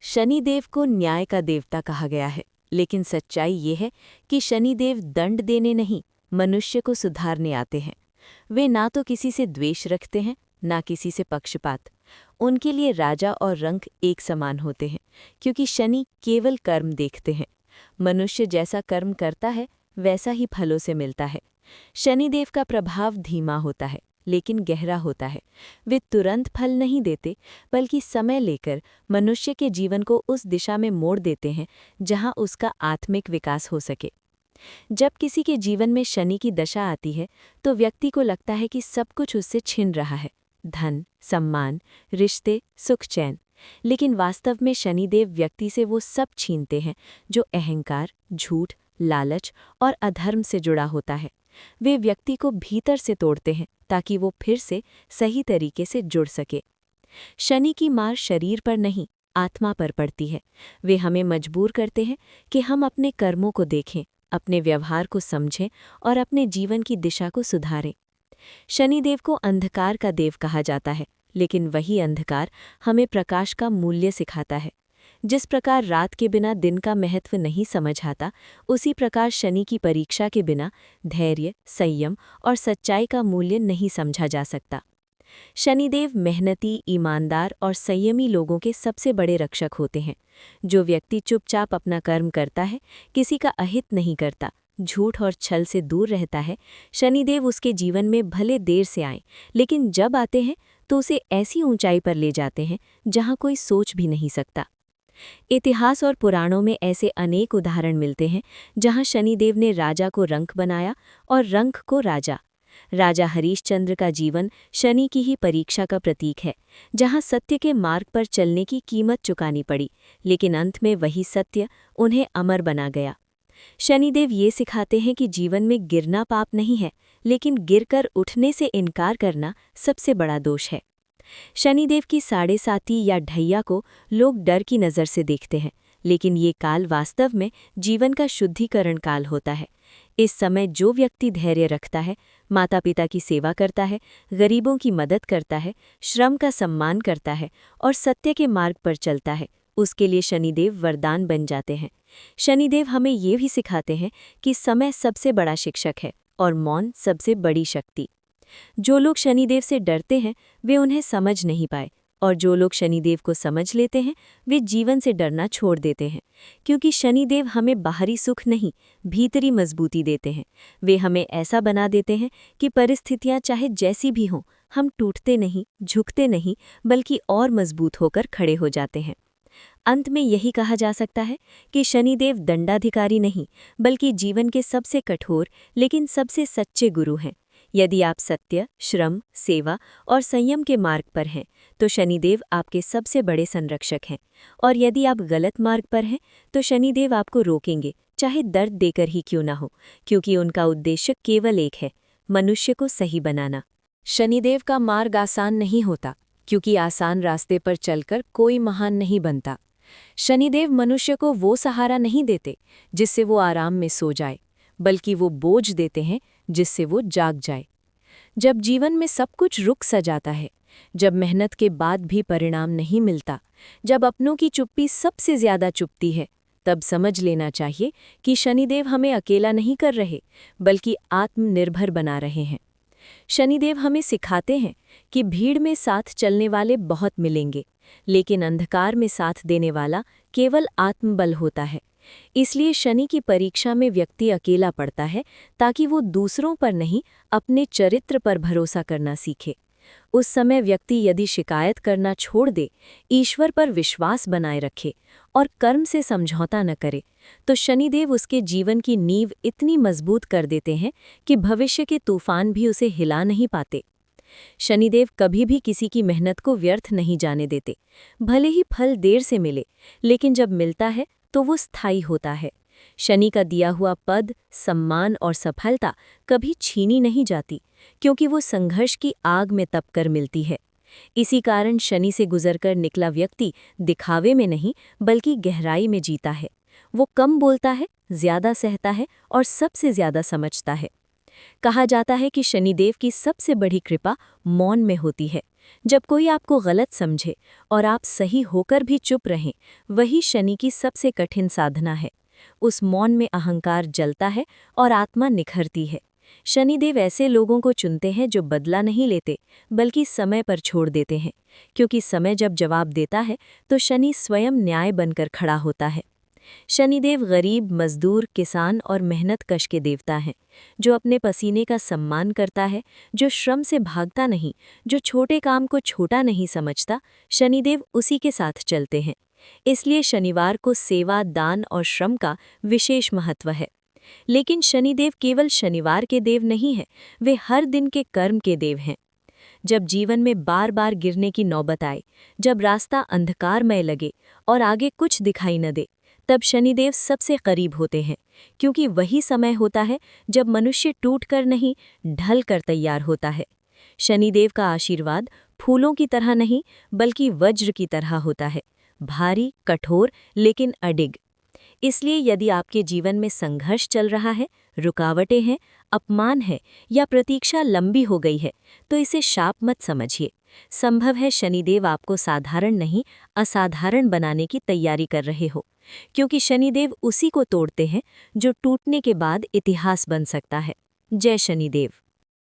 शनिदेव को न्याय का देवता कहा गया है, लेकिन सच्चाई ये है कि शनिदेव दंड देने नहीं, मनुष्य को सुधारने आते हैं। वे ना तो किसी से द्वेष रखते हैं, ना किसी से पक्षपात। उनके लिए राजा और रंक एक समान होते हैं, क्योंकि शनि केवल कर्म देखते हैं। मनुष्य जैसा कर्म करता है, वैसा ही फलों से मिलता है। शनिदेव का प्रभाव धीमा होता है, लेकिन गहरा होता है। वे तुरंत फल नहीं देते, बल्कि समय लेकर मनुष्य के जीवन को उस दिशा में मोड़ देते हैं जहां उसका आत्मिक विकास हो सके। जब किसी के जीवन में शनि की दशा आती है, तो व्यक्ति को लगता है कि सब कुछ उससे छिन रहा है, धन, सम्मान, रिश्ते, सुख, चैन। लेकिन वास्तव में शनिदेव व्यक्ति से वो सब छीनते हैं जो अहंकार, झूठ, लालच और अधर्म से जुड़ा होता है। वे व्यक्ति को भीतर से तोड़ते हैं ताकि वो फिर से सही तरीके से जुड़ सके। शनि की मार शरीर पर नहीं, आत्मा पर पड़ती है। वे हमें मजबूर करते हैं कि हम अपने कर्मों को देखें, अपने व्यवहार को समझें और अपने जीवन की दिशा को सुधारें। शनिदेव को अंधकार का देव कहा जाता है, लेकिन वही अंधकार हमें प्रकाश का मूल्य सिखाता है। जिस प्रकार रात के बिना दिन का महत्व नहीं समझ आता, उसी प्रकार शनि की परीक्षा के बिना धैर्य, संयम और सच्चाई का मूल्य नहीं समझा जा सकता। शनिदेव मेहनती, ईमानदार और संयमी लोगों के सबसे बड़े रक्षक होते हैं। जो व्यक्ति चुपचाप अपना कर्म करता है, किसी का अहित नहीं करता, झूठ और छल से दूर रहता है, शनिदेव उसके जीवन में भले देर से आएं, लेकिन जब आते हैं तो उसे ऐसी ऊंचाई पर ले जाते हैं जहां कोई सोच भी नहीं सकता। इतिहास और पुराणों में ऐसे अनेक उदाहरण मिलते हैं जहां शनिदेव ने राजा को रंक बनाया और रंक को राजा। राजा हरीशचंद्र का जीवन शनि की ही परीक्षा का प्रतीक है, जहां सत्य के मार्ग पर चलने की कीमत चुकानी पड़ी, लेकिन अंत में वही सत्य उन्हें अमर बना गया। शनिदेव ये सिखाते हैं कि जीवन में गिरना पाप नहीं है, लेकिन गिरकर उठने से इनकार करना सबसे बड़ा दोष है। शनिदेव की साढ़े साती या ढैया को लोग डर की नज़र से देखते हैं, लेकिन ये काल वास्तव में जीवन का शुद्धिकरण काल होता है। इस समय जो व्यक्ति धैर्य रखता है, माता पिता की सेवा करता है, गरीबों की मदद करता है, श्रम का सम्मान करता है और सत्य के मार्ग पर चलता है, उसके लिए शनिदेव वरदान बन जाते हैं। शनिदेव हमें ये भी सिखाते हैं कि समय सबसे बड़ा शिक्षक है और मौन सबसे बड़ी शक्ति। जो लोग शनिदेव से डरते हैं, वे उन्हें समझ नहीं पाए, और जो लोग शनिदेव को समझ लेते हैं, वे जीवन से डरना छोड़ देते हैं। क्योंकि शनिदेव हमें बाहरी सुख नहीं, भीतरी मजबूती देते हैं। वे हमें ऐसा बना देते हैं कि परिस्थितियां चाहे जैसी भी हों, हम टूटते नहीं, झुकते नहीं, बल्कि और मजबूत होकर खड़े हो जाते हैं। अंत में यही कहा जा सकता है कि शनिदेव दंडाधिकारी नहीं, बल्कि जीवन के सबसे कठोर लेकिन सबसे सच्चे गुरु हैं। यदि आप सत्य, श्रम, सेवा और संयम के मार्ग पर हैं, तो शनिदेव आपके सबसे बड़े संरक्षक हैं। और यदि आप गलत मार्ग पर हैं, तो शनिदेव आपको रोकेंगे, चाहे दर्द देकर ही क्यों ना हो, क्योंकि उनका उद्देश्य केवल एक है, मनुष्य को सही बनाना। शनिदेव का मार्ग आसान नहीं होता, क्योंकि आसान रास्ते पर चलकर कोई महान नहीं बनता। शनिदेव मनुष्य को वो सहारा नहीं देते जिससे वो आराम में सो जाए, बल्कि वो बोझ देते हैं जिससे वो जाग जाए। जब जीवन में सब कुछ रुक सा जाता है, जब मेहनत के बाद भी परिणाम नहीं मिलता, जब अपनों की चुप्पी सबसे ज्यादा चुपती है, तब समझ लेना चाहिए कि शनिदेव हमें अकेला नहीं कर रहे, बल्कि आत्मनिर्भर बना रहे हैं। शनिदेव हमें सिखाते हैं कि भीड़ में साथ चलने वाले बहुत मिलेंगे, लेकिन अंधकार में साथ देने वाला केवल आत्मबल होता है। इसलिए शनि की परीक्षा में व्यक्ति अकेला पड़ता है, ताकि वो दूसरों पर नहीं, अपने चरित्र पर भरोसा करना सीखे। उस समय व्यक्ति यदि शिकायत करना छोड़ दे, ईश्वर पर विश्वास बनाए रखे और कर्म से समझौता न करे, तो शनिदेव उसके जीवन की नींव इतनी मजबूत कर देते हैं कि भविष्य के तूफान भी उसे हिला नहीं पाते। शनिदेव कभी भी किसी की मेहनत को व्यर्थ नहीं जाने देते। भले ही फल देर से मिले, लेकिन जब मिलता है तो वो स्थायी होता है। शनि का दिया हुआ पद, सम्मान और सफलता कभी छीनी नहीं जाती, क्योंकि वो संघर्ष की आग में तपकर मिलती है। इसी कारण शनि से गुजरकर निकला व्यक्ति दिखावे में नहीं, बल्कि गहराई में जीता है। वो कम बोलता है, ज्यादा सहता है और सबसे ज्यादा समझता है। कहा जाता है कि शनिदेव की सबसे बड़ी कृपा मौन में होती है, जब कोई आपको गलत समझे और आप सही होकर भी चुप रहें, वही शनि की सबसे कठिन साधना है। उस मौन में अहंकार जलता है और आत्मा निखरती है। शनिदेव ऐसे लोगों को चुनते हैं जो बदला नहीं लेते, बल्कि समय पर छोड़ देते हैं, क्योंकि समय जब जवाब देता है तो शनि स्वयं न्याय बनकर खड़ा होता है। शनिदेव गरीब, मजदूर, किसान और मेहनतकश के देवता हैं, जो अपने पसीने का सम्मान करता है, जो श्रम से भागता नहीं, जो छोटे काम को छोटा नहीं समझता। शनिदेव उसी के साथ चलते हैं। इसलिए शनिवार को सेवा, दान और श्रम का विशेष महत्व है। लेकिन शनिदेव केवल शनिवार के देव नहीं हैं, वे हर दिन के कर्म के देव हैं। जब जीवन में बार बार गिरने की नौबत आए, जब रास्ता अंधकारमय लगे और आगे कुछ दिखाई न दे, तब शनिदेव सबसे करीब होते हैं, क्योंकि वही समय होता है जब मनुष्य टूट कर नहीं, ढल कर तैयार होता है। शनिदेव का आशीर्वाद फूलों की तरह नहीं, बल्कि वज्र की तरह होता है, भारी, कठोर, लेकिन अडिग। इसलिए यदि आपके जीवन में संघर्ष चल रहा है, रुकावटें हैं, अपमान है या प्रतीक्षा लंबी हो गई है, तो इसे शाप मत समझिए। संभव है शनिदेव आपको साधारण नहीं, असाधारण बनाने की तैयारी कर रहे हो, क्योंकि शनिदेव उसी को तोड़ते हैं जो टूटने के बाद इतिहास बन सकता है। जय शनिदेव।